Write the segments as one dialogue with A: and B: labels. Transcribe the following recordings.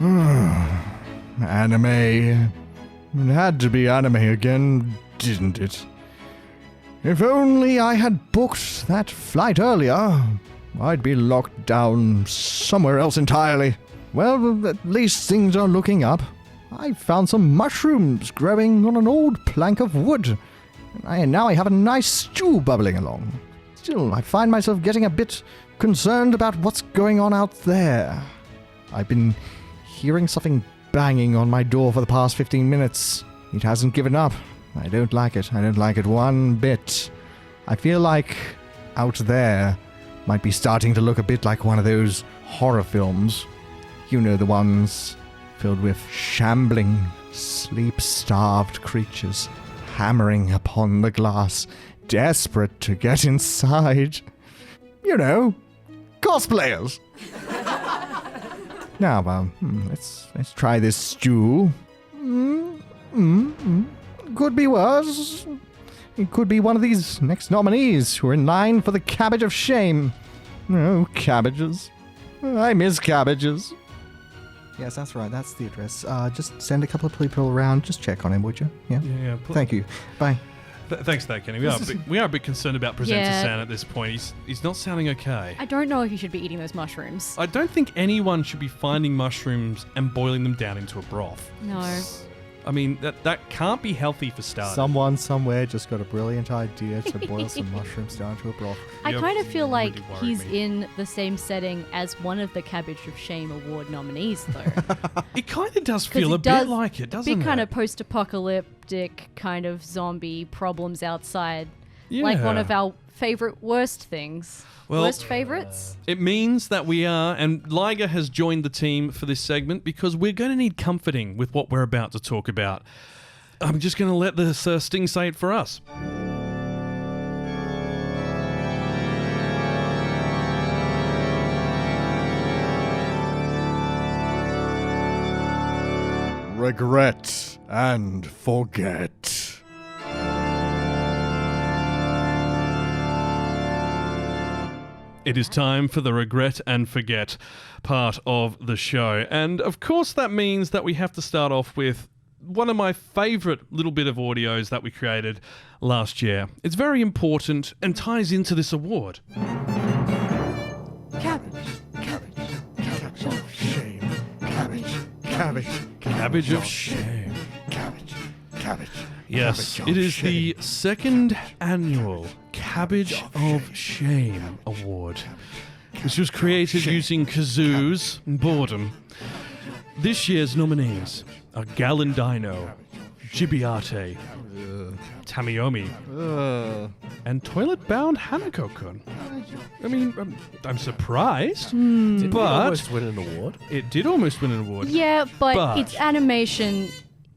A: Anime. It had to be anime again, didn't it? If only I had booked that flight earlier, I'd be locked down somewhere else entirely. Well, at least things are looking up. I found some mushrooms growing on an old plank of wood. And now I have a nice stew bubbling along. Still, I find myself getting a bit concerned about what's going on out there. I've been hearing something banging on my door for the past 15 minutes. It hasn't given up. I don't like it. I don't like it one bit. I feel like out there might be starting to look a bit like one of those horror films. You know, the ones filled with shambling, sleep-starved creatures hammering upon the glass, desperate to get inside. You know, cosplayers. Now, let's try this stew. Could be worse. It could be one of these next nominees who are in line for the Cabbage of Shame. Oh, cabbages. I miss cabbages. Yes, that's right. That's the address. Just send a couple of people around. Just check on him, would you? Yeah. Thank you. Bye.
B: Thanks for that, Kenny. We are a bit concerned about presenter San at this point. He's not sounding okay.
C: I don't know if you should be eating those mushrooms.
B: I don't think anyone should be finding mushrooms and boiling them down into a broth.
C: No.
B: I mean, that can't be healthy for starters.
A: Someone somewhere just got a brilliant idea to boil some mushrooms down to a broth.
C: I kind of feel like
B: really
C: he's
B: me.
C: in the same setting as one of the Cabbage of Shame award nominees, though.
B: It kind of does feel a bit like it, doesn't it?
C: Big kind of post-apocalyptic kind of zombie problems outside. Like one of our favorite worst things.
B: Well,
C: worst favorites?
B: It means that we are, and Liger has joined the team for this segment because we're going to need comforting with what we're about to talk about. I'm just going to let the Sting say it for us.
A: Regret and forget.
B: It is time for the regret and forget part of the show. And of course that means that we have to start off with one of my favourite little bit of audios that we created last year. It's very important and ties into this award.
A: Cabbage. Cabbage of shame. Cabbage of shame. Cabbage.
B: Yes,
A: Cabbage
B: it
A: of
B: is
A: shame.
B: the second annual Cabbage of Shame Award, which was created using kazoos and boredom. This year's nominees are Galandino, Jibiate, Tamiyomi, and Toilet-Bound Hanako-kun. I mean, I'm surprised,
D: Did it
B: but
D: almost win an award?
B: it did almost win an award.
C: Yeah, but
B: But-
C: its animation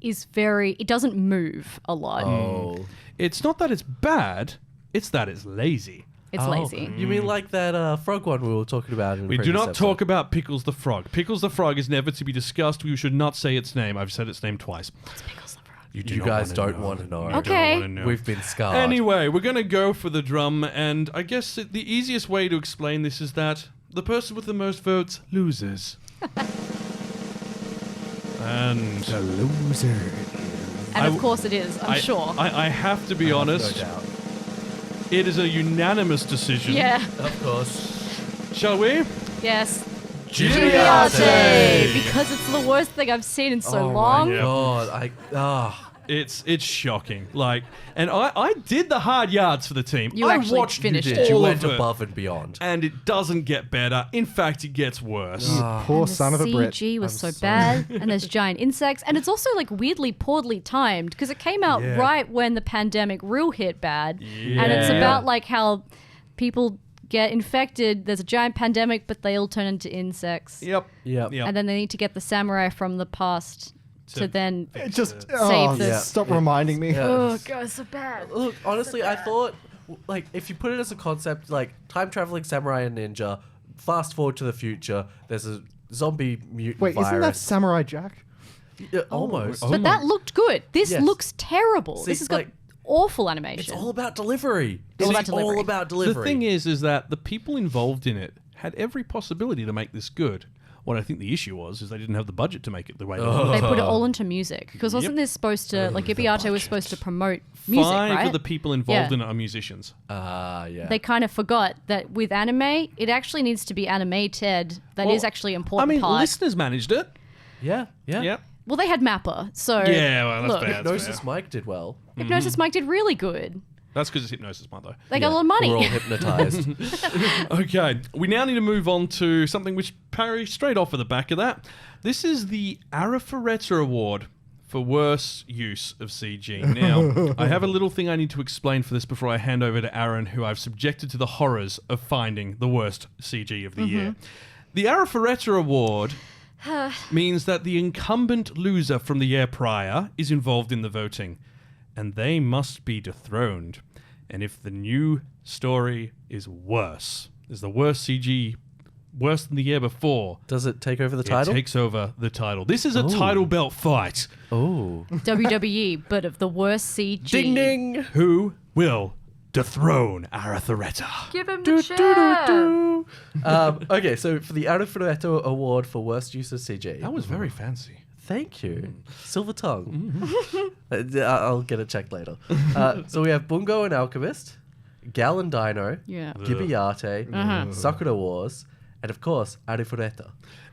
C: is it doesn't move a lot.
D: Oh.
B: It's not that it's bad, it's that it's lazy.
C: It's lazy.
D: You mean like that frog one we were talking about in the
B: We do
D: previous
B: not
D: episode?
B: talk about Pickles the Frog. Pickles the Frog is never to be discussed. We should not say its name. I've said its name twice.
C: It's Pickles the Frog.
B: You do
D: You
B: not
D: guys
B: wanna
D: don't
B: know.
D: want to know.
B: You don't
C: Okay.
B: wanna know.
D: We've been scarred.
B: Anyway, we're going to go for the drum, and I guess the easiest way to explain this is that the person with the most votes loses. And
A: The loser.
C: And
B: I
C: of course it is, I'm sure.
B: I have to be honest,
D: No doubt.
B: it is a unanimous decision.
C: Yeah,
D: Of course.
B: Shall we?
C: yes.
D: Jibiate!
C: Because it's the worst thing I've seen in so
D: Oh
C: long.
D: my god.
B: It's shocking. Like, and I did the hard yards for the team.
C: You
B: I
C: actually
B: watched
C: finished
D: Did
C: it.
D: you
B: all
D: went
B: of it,
D: above and beyond?
B: and it doesn't get better. In fact, it gets worse.
A: Poor
C: The
A: son of a Brit.
C: CG was
D: I'm
C: so
D: sorry.
C: bad, and there's giant insects, and it's also like weirdly poorly timed because it came out
D: Yeah.
C: right when the pandemic real hit bad, and it's
B: Yeah.
C: about like how people get infected. There's a giant pandemic, but they all turn into insects,
B: Yep.
D: Yep.
B: Yep.
C: and then they need to get the samurai from the past to then.
A: Just
C: Save this.
A: stop reminding me.
D: Yeah.
C: Oh god, it's so bad.
D: Look, honestly, I thought, like, if you put it as a concept, like, time-traveling samurai and ninja, fast forward to the future, there's a zombie mutant
A: Wait,
D: virus.
A: isn't that Samurai Jack?
D: Yeah, almost.
B: Oh
C: But
B: my-
C: that looked good. This
D: Yes.
C: looks terrible.
D: See,
C: this has got
D: like,
C: awful
D: It's
C: animation.
D: all about delivery.
C: All
D: It's
C: about delivery.
D: all about
B: The
D: delivery.
B: thing is that the people involved in it had every possibility to make this good. What I think the issue was is they didn't have the budget to make it the way they
C: They
B: wanted.
C: put it all into music. Because wasn't this supposed to, like, Gibiate was supposed to promote music,
B: Five
C: right?
B: of the people involved
C: Yeah.
B: in it are musicians.
D: Yeah.
C: They kind of forgot that with anime, it actually needs to be animated. That is
B: Well,
C: actually an
B: I
C: important
B: mean,
C: part.
B: listeners managed it.
D: Yeah.
B: Yep.
C: Well, they had Mappa, so
B: Yeah, well, that's
C: look,
B: bad.
D: Hypnosis Mike did well.
C: Hypnosis Mike did really good.
B: That's because it's Hypnosis Month, though.
C: They got a lot of money.
D: We're all hypnotized.
B: Okay, we now need to move on to something which parries straight off of the back of that. This is the Arifureta Award for worst use of CG. Now, I have a little thing I need to explain for this before I hand over to Aaron, who I've subjected to the horrors of finding the worst CG of the year. The Arifureta Award means that the incumbent loser from the year prior is involved in the voting, and they must be dethroned. And if the new story is the worst CG, worse than the year before,
D: Does it take over the title?
B: it takes over the title. This is a title belt fight.
D: Oh.
C: WWE, but of the worst CG.
D: Ding ding.
B: Who will dethrone Arifureta?
C: Give him the chair.
D: Okay, so for the Arifureta Award for worst use of CG.
B: That was very fancy.
D: Thank you. Silver tongue. I'll get it checked later. So we have Bungo and Alchemist, Gal and Dino,
C: Yeah.
D: Gibiate, Sakura Wars, and of course, Arifureta.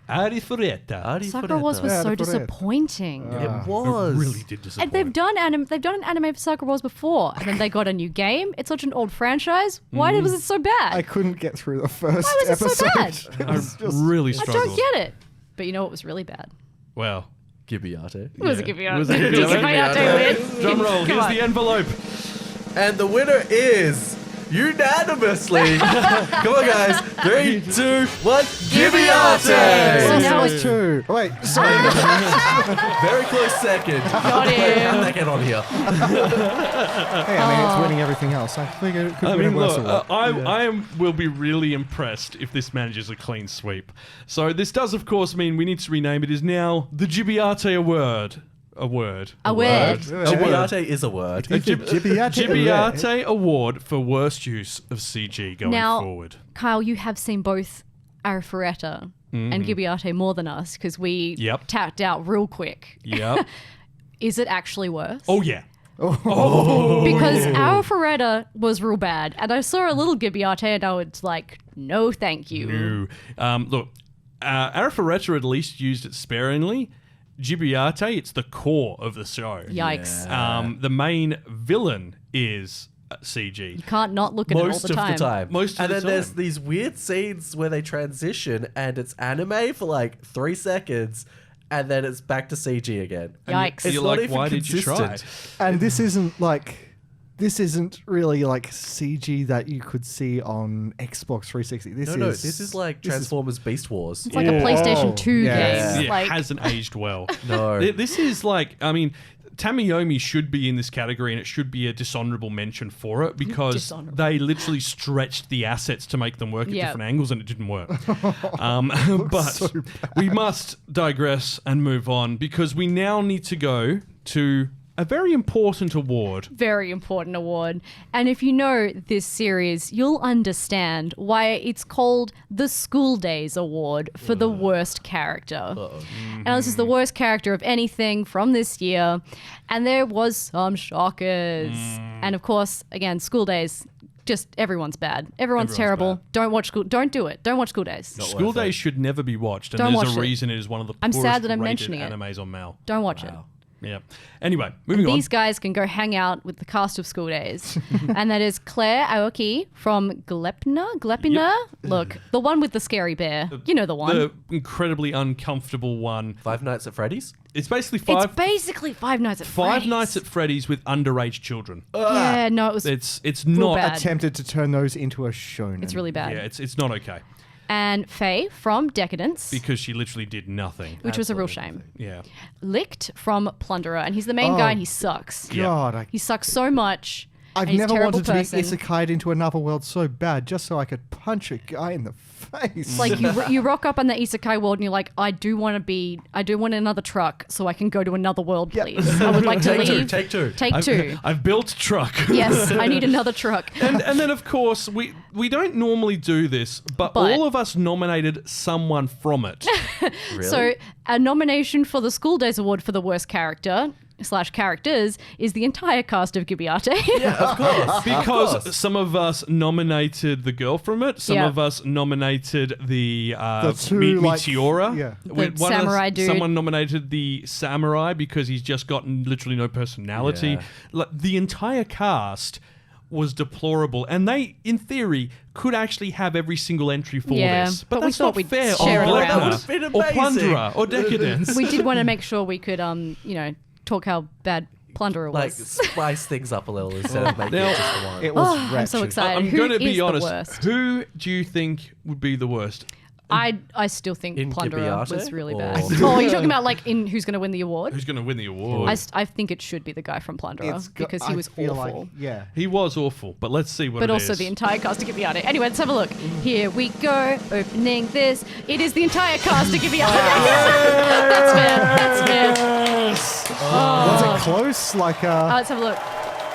B: Arifureta.
C: Sakura Wars was
A: Yeah,
C: so
A: the Forest.
C: disappointing.
D: It was.
B: It really did disappoint.
C: And they've done an anime for Sakura Wars before, and then they got a new game. It's such an old franchise. Why was it so bad?
A: I couldn't get through the first
C: Why was it so
A: episode.
C: bad?
A: It was
B: I
A: just-
B: really
C: I
B: struggled.
C: don't get it. But you know what was really bad?
B: Well,
D: Gibiate.
C: It was a Gibiate.
B: It was a
C: Did
B: Gibiate.
C: Gibiate win?
B: drum roll.
C: Come
B: Here's
C: on.
B: the envelope.
D: And the winner is unanimously. Come on, guys. 3, 2, 1. Gibiate!
C: So now it's
A: two. Wait, sorry.
D: Very close second.
C: Got him.
D: How'd that get on here?
A: Hey, I mean, it's winning everything else. I think it could
B: I
A: win
B: mean,
A: a worse
B: look,
A: award.
B: will be really impressed if this manages a clean sweep. So this does, of course, mean we need to rename it. Is now the Gibiate Award. A word.
D: Gibiate is a word.
B: Gibiate Award for worst use of CG going
C: Now-
B: forward.
C: Kyle, you have seen both Arifureta and Gibiate more than us because we
B: Yep.
C: tapped out real quick.
B: Yep.
C: Is it actually worse?
B: Oh yeah.
C: Because Arifureta was real bad, and I saw a little Gibiate, and I was like, no, thank you.
B: No. Look, Arifureta at least used it sparingly. Gibiate, it's the core of the show.
C: Yikes.
B: The main villain is CG.
C: You can't not look at it all
D: Most
C: the
D: of
C: time.
D: the time.
B: Most of
D: and
B: the
D: then there's
B: time.
D: these weird scenes where they transition and it's anime for like 3 seconds and then it's back to CG again.
C: Yikes.
D: It's
B: You're
D: not
B: like,
D: even
B: why did you try?
D: consistent.
A: And this isn't really like CG that you could see on Xbox 360.
D: This is like Transformers Beast Wars.
C: It's like a PlayStation 2
A: Yes.
C: game.
B: It
C: Like,
B: hasn't aged well.
D: No.
B: This is like, I mean, Tamiyomi should be in this category and it should be a dishonorable mention for it because
C: Dishonorable.
B: they literally stretched the assets to make them work at
C: Yeah.
B: different angles and it didn't work. But we must digress and move on because we now need to go to a very important award.
C: very important award. And if you know this series, you'll understand why it's called the School Days Award for the worst character. And this is the worst character of anything from this year. And there was some shockers. And of course, again, School Days, just everyone's bad. Everyone's terrible.
B: bad.
C: Don't watch school. Don't do it. Don't watch School Days.
B: School
D: worth it.
B: Days should never be watched, and
C: Don't
B: there's
C: watch
B: a
C: it.
B: reason it is one of the
C: I'm
B: poorest
C: sad that I'm
B: rated
C: mentioning it.
B: animes on Mal.
C: Don't watch it.
B: Yeah. Anyway, moving on.
C: These guys can go hang out with the cast of School Days. And that is Claire Aoki from Glepina? Look, the one with the scary bear. You know the one.
B: The incredibly uncomfortable one.
D: 5 Nights at Freddy's?
B: It's basically
C: It's basically Five Nights at
B: Five
C: Freddy's.
B: Nights at Freddy's with underage children.
C: Yeah, no, it was.
B: It's
C: real
B: not.
C: bad.
A: attempted to turn those into a shonen.
C: It's really bad.
B: Yeah, it's not okay
C: And Faye from Deca-decne,
B: because she literally did nothing.
C: which was a real shame.
B: Yeah.
C: Licked from Plunderer, and he's the main guy, and he sucks.
A: God,
C: He sucks so much.
A: I've
C: He's a
A: never
C: terrible
A: wanted to be
C: person.
A: isekai'd into another world so bad just so I could punch a guy in the face.
C: It's like you rock up on the isekai world and you're like, I do want another truck so I can go to another world,
A: Yep.
C: please. I would like to
D: Take two,
C: leave.
D: take two.
C: Take two.
B: I've built a truck.
C: Yes, I need another truck.
B: And then, of course, we don't normally do this, but all of us nominated someone from it.
D: Really?
C: So a nomination for the School Days Award for the worst character / characters is the entire cast of Gibiate.
D: yeah, of course.
B: Because some of us nominated the girl from it, some
C: Yeah.
B: of us nominated the
A: two, like,
B: Meteora.
A: yeah.
B: One of us-
C: samurai dude.
B: Someone nominated the samurai because he's just got literally no personality.
D: Yeah.
B: Like, the entire cast was deplorable, and they, in theory, could actually have every single entry for
C: Yeah,
B: this.
C: but we
B: that's
C: thought
B: not
C: we'd
B: fair.
C: share it
B: on
C: around.
B: Gleipnir
D: That would've been
B: or
D: amazing.
B: Plunderer or Decadence.
C: We did want to make sure we could, talk how bad Plunderer
D: Like,
C: was.
D: spice things up a little instead of making
B: Now-
D: it just the one.
A: It was
C: I'm so
A: wretched.
C: excited.
B: I'm
C: Who
B: going to
C: is
B: be
C: the
B: honest.
C: worst?
B: Who do you think would be the worst?
C: I still think
D: In
C: Plunderer
D: Gibiate,
C: was really
D: or-
C: bad. Oh, you're talking about like in who's going to win the award?
B: Who's going to win the award?
C: I think it should be the guy from Plunderer because he
A: I
C: was
A: feel
C: awful.
A: Like, yeah.
B: He was awful, but let's see what
C: But
B: it
C: also
B: is.
C: the entire cast of Gibiate. Anyway, let's have a look. Here we go. Opening this. It is the entire cast of Gibiate. That's fair. That's fair.
A: Was it close? Like,
C: Let's have a look.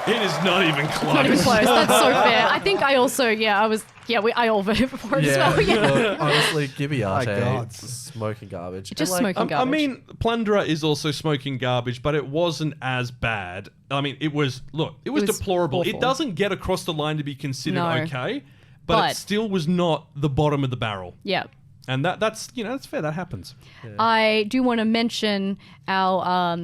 B: It is not even close.
C: Not even close. That's so fair. I think I also, I all voted for it as well. Yeah.
D: Look, honestly,
A: My God.
D: Gibiate, smoking garbage.
C: Just
D: And, like,
C: smoking
B: I
C: garbage.
B: mean, Plunderer is also smoking garbage, but it wasn't as bad. I mean, it was
C: was
B: deplorable.
C: awful.
B: It doesn't get across the line to be considered
C: No.
B: okay, but it
C: But-
B: still was not the bottom of the barrel.
C: Yeah.
B: And that's fair. That happens.
C: I do want to mention our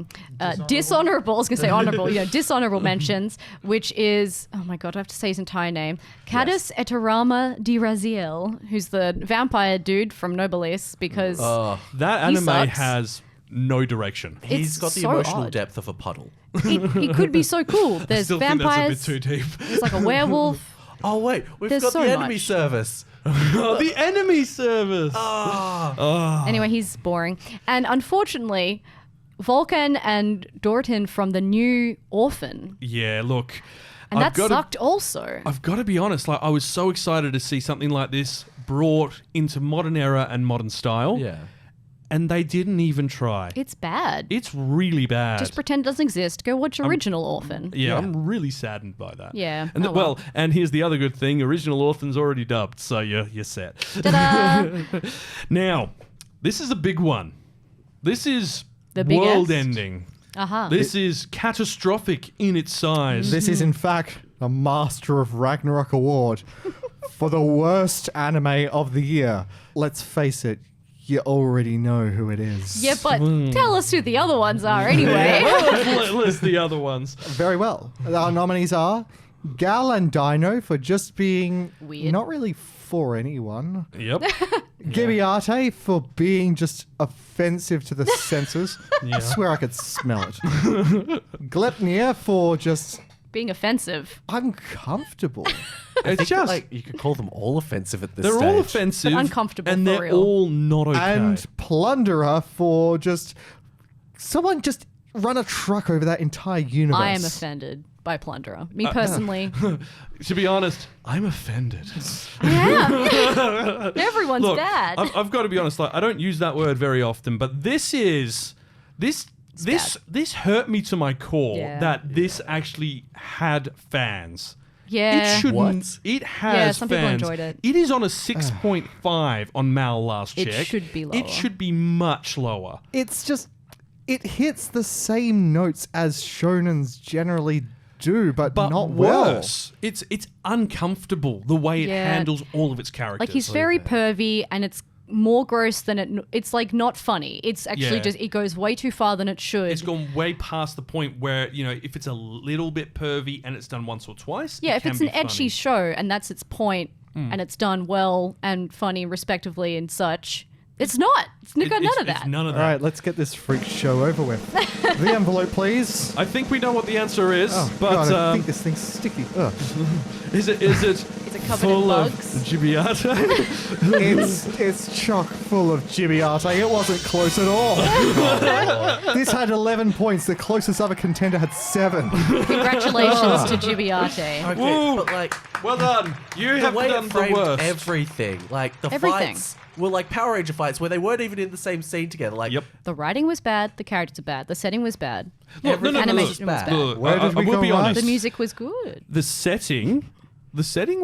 C: dishonorable, I was going to say honorable, dishonorable mentions, which is, oh my God, I have to say his entire name. Cadus Eterama di Raziel, who's the vampire dude from Nobilis, because
B: That
C: He
B: anime
C: sucks.
B: has no direction.
D: He's
C: it's
D: got the
C: so
D: emotional
C: odd.
D: depth of a puddle.
C: it could be so cool. There's
B: Still
C: vampires,
B: think that's a bit too deep.
C: there's like a werewolf.
D: Oh wait, we've
C: There's
D: got
C: so
D: the enemy
C: much.
D: service.
B: Oh, the enemy service.
C: Anyway, he's boring. And unfortunately, Vulcan and Dorton from the new Orphan.
B: Yeah, look.
C: And
B: I've
C: that
B: gotta-
C: sucked also.
B: I've got to be honest, like I was so excited to see something like this brought into modern era and modern style.
D: Yeah.
B: And they didn't even try.
C: It's bad.
B: It's really bad.
C: Just pretend it doesn't exist. Go watch original Orphan.
B: yeah, I'm really saddened by that.
C: Yeah,
B: And
C: oh well.
B: and here's the other good thing: original Orphan's already dubbed, so you're set.
C: Ta-da!
B: Now, this is a big one. This is
C: The biggest?
B: world-ending.
C: Uh-huh.
B: This is catastrophic in its size.
A: this is in fact the Master of Ragnarok Award for the worst anime of the year. Let's face it, you already know who it is.
C: Yeah, but tell us who the other ones are anyway.
B: Let's list the other ones.
A: Very well. Our nominees are Gal and Dino for just being
C: Weird.
A: not really for anyone.
B: Yep.
A: Gibiate for being just offensive to the senses.
B: Yeah.
A: I swear I could smell it. Gleipnir for just
C: Being offensive.
A: uncomfortable.
B: It's just
D: Like, you could call them all offensive at this
B: they're
D: stage.
B: all offensive,
C: But uncomfortable
B: and
C: for
B: they're
C: real.
B: all not okay.
A: And Plunderer for just someone just run a truck over that entire universe.
C: I am offended by Plunderer. Me personally.
B: to be honest, I'm offended.
C: Yeah. Everyone's
B: Look,
C: bad.
B: I've got to be honest. Like, I don't use that word very often, but this hurt me to my core
C: Yeah.
B: that this actually had fans.
C: yeah.
B: It shouldn't.
D: What?
B: It has
C: Yeah, some people
B: fans.
C: enjoyed it.
B: It is on a 6.5 on Mal last
C: It
B: check.
C: should be lower.
B: It should be much lower.
A: It's just it hits the same notes as shonens generally do, but
B: But
A: not well.
B: worse. It's uncomfortable the way it
C: Yeah.
B: handles all of its characters.
C: Like he's very pervy and it's more gross than it's like not funny. It's actually
B: Yeah.
C: just it goes way too far than it should.
B: It's gone way past the point where, if it's a little bit pervy and it's done once or twice.
C: Yeah,
B: it
C: if
B: can
C: it's an
B: be
C: edgy
B: funny.
C: show and that's its point and it's done well and funny respectively and such, it's not. It's got none of that.
B: It's none of
A: All
B: that.
A: right, let's get this freak show over with. The envelope, please.
B: I think we know what the answer is,
A: Oh,
B: but
A: God, I think this thing's sticky. Ugh.
B: is it
C: Is it covered in
B: Full of
C: bugs?
B: Gibiate.
A: It's chock full of Gibiate. It wasn't close at all. This had 11 points. The closest other contender had 7.
C: Congratulations to Gibiate.
D: Okay,
B: Woo.
D: but like
B: Well done. You
D: the
B: have
D: way
B: done
D: it
B: the
D: framed
B: worst.
D: everything, like the
C: Everything.
D: fights were like Power Ranger fights where they weren't even in the same scene together. Like,
B: Yep.
C: The writing was bad. The characters are bad. The setting was bad.
B: Look, no,
C: Animation was bad.
B: Look,
A: Where did we
B: I will
A: go
B: be
A: right?
B: honest.
C: The music was good.
B: The setting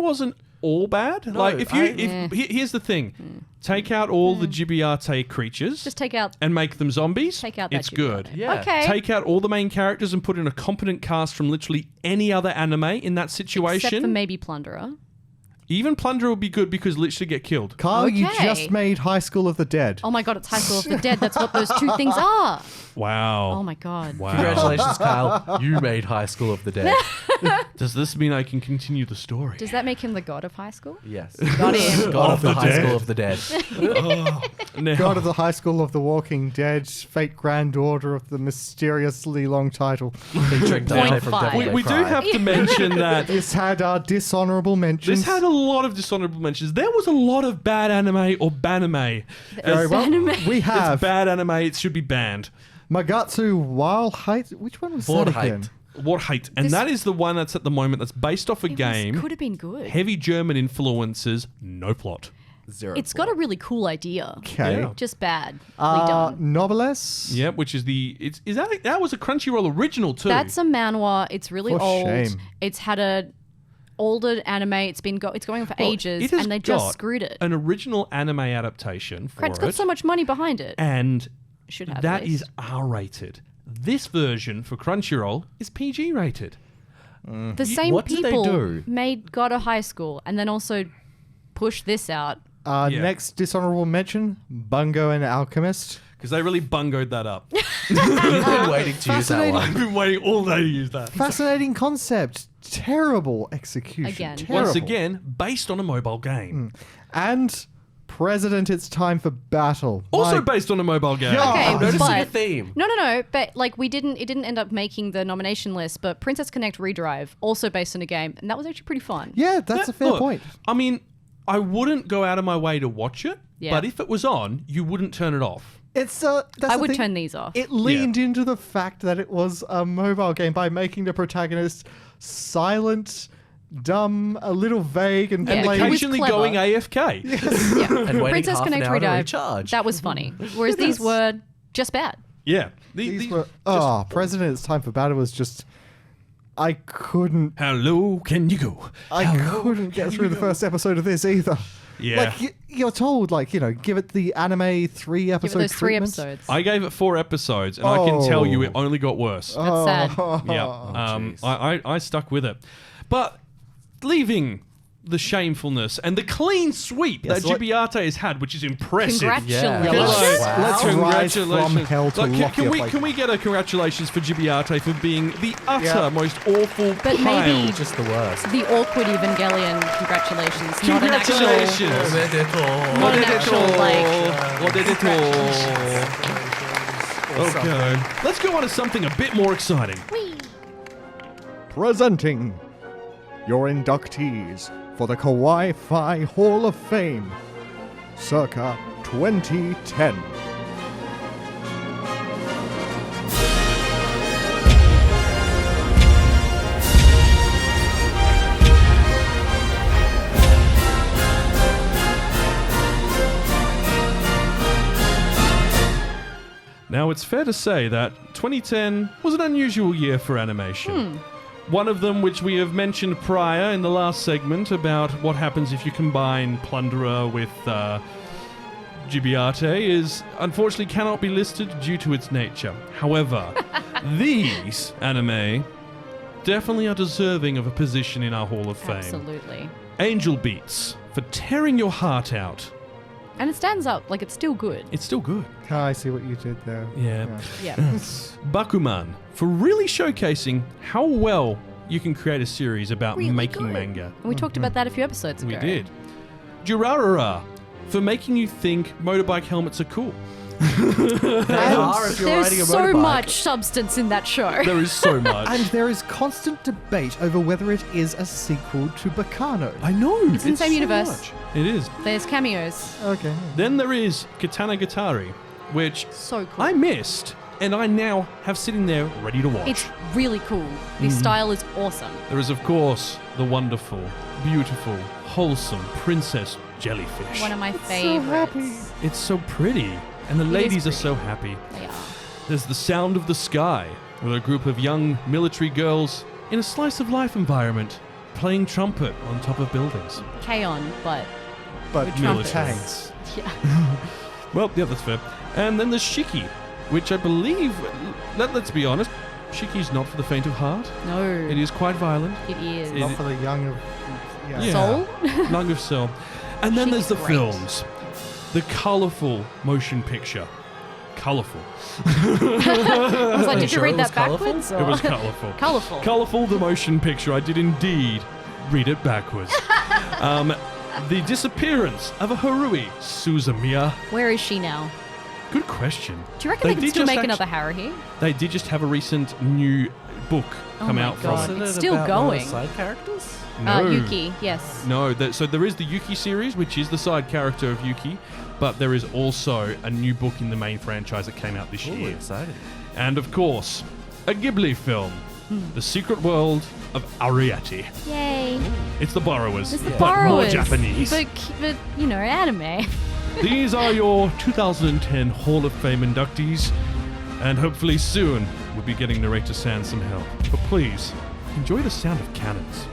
B: wasn't all bad.
D: No,
B: like if you,
C: Eh.
B: here's the thing, take out all the Gibiate creatures
C: Just take out.
B: and make them zombies.
C: Take out that
B: It's good.
C: Gibiate.
D: Yeah.
C: Okay.
B: Take out all the main characters and put in a competent cast from literally any other anime in that situation.
C: Except for maybe Plunderer.
B: Even Plunder will be good because literally get killed.
A: Kyle, you
C: Okay.
A: just made High School of the Dead.
C: Oh my god, it's High School of the Dead. That's what those two things are.
B: Wow.
C: Oh my god.
B: Wow.
D: congratulations, Kyle. You made High School of the Dead.
B: Does this mean I can continue the story?
C: Does that make him the god of high school?
D: Yes.
C: Got him.
D: God of the
B: the
D: High
B: Dead.
D: School of the Dead.
B: Now-
A: God of the High School of the Walking Dead, fate granddaughter of the mysteriously long title.
D: Featuring Dante from
C: 0.5.
D: Devil
B: we
D: May
B: we do
D: Cry.
B: have to mention that
A: This had dishonorable mentions.
B: this had a lot of dishonorable mentions. There was a lot of bad anime or banime.
A: Very well.
C: Anime.
A: We
B: It's
A: have
B: bad anime. It should be banned.
A: Magatsu Wild Height. Which one was that again?
D: Vorheit.
B: What hate? And
C: This-
B: that is the one that's at the moment that's based off a game.
C: Could have been good.
B: Heavy German influences, no plot.
D: Zero.
C: It's got a really cool idea.
A: Okay.
B: Yeah.
C: Just badly done.
A: Nobles.
B: Yep, which is that was a Crunchyroll original too.
C: That's a manhwa. It's really
A: For
C: old.
A: shame.
C: It's had a older anime. It's been it's going on for
B: Well,
C: ages,
B: it has
C: and they just
B: got
C: screwed it.
B: An original anime adaptation for
C: It's
B: it,
C: got so much money behind it.
B: and
C: Should have
B: that
C: at
B: is
C: least.
B: R-rated. This version for Crunchyroll is PG rated.
C: The same
D: what did they
C: people
D: do?
C: made God of High School and then also pushed this out.
B: Yeah.
A: Next dishonorable mention: Bungo and Alchemist.
B: Because they really bungoed that up.
D: You've been waiting to use that
A: Fascinating.
B: I've
D: one.
B: been waiting all day to use that.
A: Fascinating concept. Terrible execution.
C: Again.
A: Terrible.
B: Once again, based on a mobile game.
A: And President, it's time for battle.
B: Also
A: My-
B: based on a mobile game.
A: Yeah.
C: Okay,
D: I'm noticing a
C: but
D: theme.
C: no. But like it didn't end up making the nomination list. But Princess Connect Redrive, also based on a game, and that was actually pretty fun.
A: Yeah, that's a fair
B: Look,
A: point.
B: I mean, I wouldn't go out of my way to watch it,
C: Yeah.
B: but if it was on, you wouldn't turn it off.
A: It's that's
C: I
A: the
C: would
A: thing.
C: turn these off.
A: It leaned into the fact that it was a mobile game by making the protagonist silent, dumb, a little vague, and
C: Yeah,
B: And
C: it was
B: occasionally
C: clever.
B: going AFK.
C: yeah.
D: And waiting
C: Princess
D: half an
C: Connect
D: hour to
C: Redrive,
D: recharge.
C: that was funny. Whereas these were just bad.
B: Yeah.
A: These were President, it's time for battle was just. I couldn't.
B: How low can you go?
A: I couldn't get through the first episode of this either.
B: Yeah.
A: Like you're told, like give it the anime 3
C: Give
A: episode
C: it those 3
A: treatment.
C: episodes.
B: I gave it 4 episodes, and I can tell you it
A: Oh.
B: only got worse.
C: That's sad.
B: Yeah. I stuck with it. But leaving the shamefulness and the clean sweep
A: Yes,
B: that Gibiate has had, which is impressive.
C: Congratulations.
A: Yeah, let's rise from hell to
B: Like,
A: loftier
B: can we get a congratulations for Gibiate for being the utter
A: Yeah.
B: most awful
C: But maybe-
B: pile?
D: Just the worst.
C: The awkward Evangelion, congratulations. Not an actual.
B: Congratulations.
C: Not an actual, like,
B: What did it all? Okay. Let's go on to something a bit more exciting.
A: Presenting your inductees for the Kawaii-Fi Hall of Fame, circa 2010.
B: Now, it's fair to say that 2010 was an unusual year for animation. One of them, which we have mentioned prior in the last segment about what happens if you combine Plunderer with Gibiate, is unfortunately cannot be listed due to its nature. However, these anime definitely are deserving of a position in our Hall of Fame.
C: Absolutely.
B: Angel Beats, for tearing your heart out.
C: And it stands up, like it's still good.
B: It's still good.
A: I see what you did there.
B: Yeah.
C: Yeah.
B: Bakuman, for really showcasing how well you can create a series about
C: Really
B: making
C: good.
B: manga.
C: And we talked about that a few episodes ago.
B: We did. Durarara, for making you think motorbike helmets are cool.
D: They are if you're riding a
C: There's so
D: motorbike.
C: much substance in that show.
B: There is so much.
E: And there is constant debate over whether it is a sequel to Bacano.
B: I know.
C: It's in the same
B: so
C: universe.
B: much. It is.
C: There's cameos.
E: Okay.
B: Then there is Katana Gatari, which
C: So cool.
B: I missed, and I now have sitting there ready to watch.
C: It's really cool. The style is awesome.
B: There is, of course, the wonderful, beautiful, wholesome Princess Jellyfish.
C: One of my
E: so
C: favorites.
E: happy.
B: It's so pretty, and the
C: is
B: ladies are
C: pretty.
B: so happy.
C: They are.
B: There's the Sound of the Sky, with a group of young military girls in a slice of life environment, playing trumpet on top of buildings.
C: K-On, but
E: But
C: With trumpets.
E: tanks.
C: yeah.
B: Well, yeah, that's fair. And then there's Shiki, which I believe, let's be honest, Shiki's not for the faint of heart.
C: No.
B: It is quite violent.
C: It is.
B: It-
E: Not for the young of...
B: Yeah.
C: Soul?
B: Lung of Soul. And then there's
C: Shiki's
B: the
C: great.
B: films. The colourful motion picture. Colourful.
C: I was like, did you
D: Sure
C: read
D: it was
C: that
D: colourful?
C: backwards?
B: It was colourful.
C: Colourful.
B: Colourful, the motion picture. I did indeed read it backwards. The disappearance of a Harui Suzumiya.
C: Where is she now?
B: Good question.
C: Do you reckon they can
B: did
C: still
B: just
C: make another Haruhi?
B: They did just have a recent new book come
C: my
B: out
C: God.
B: from it.
D: Wasn't
C: It's
D: it
C: still
D: about one of the
C: going.
D: side characters?
B: No.
C: Yuki, yes.
B: No, so there is the Yuki series, which is the side character of Yuki, but there is also a new book in the main franchise that came out this
D: Ooh,
B: year.
D: exciting.
B: And of course, a Ghibli film, The Secret World of Ariete.
C: Yay.
B: It's the Borrowers,
C: It's the
B: but
C: borrowers.
B: more Japanese.
C: But, you know, anime.
B: These are your 2010 Hall of Fame inductees, and hopefully soon we'll be getting Narrator Sans some help. But please, enjoy the sound of cannons.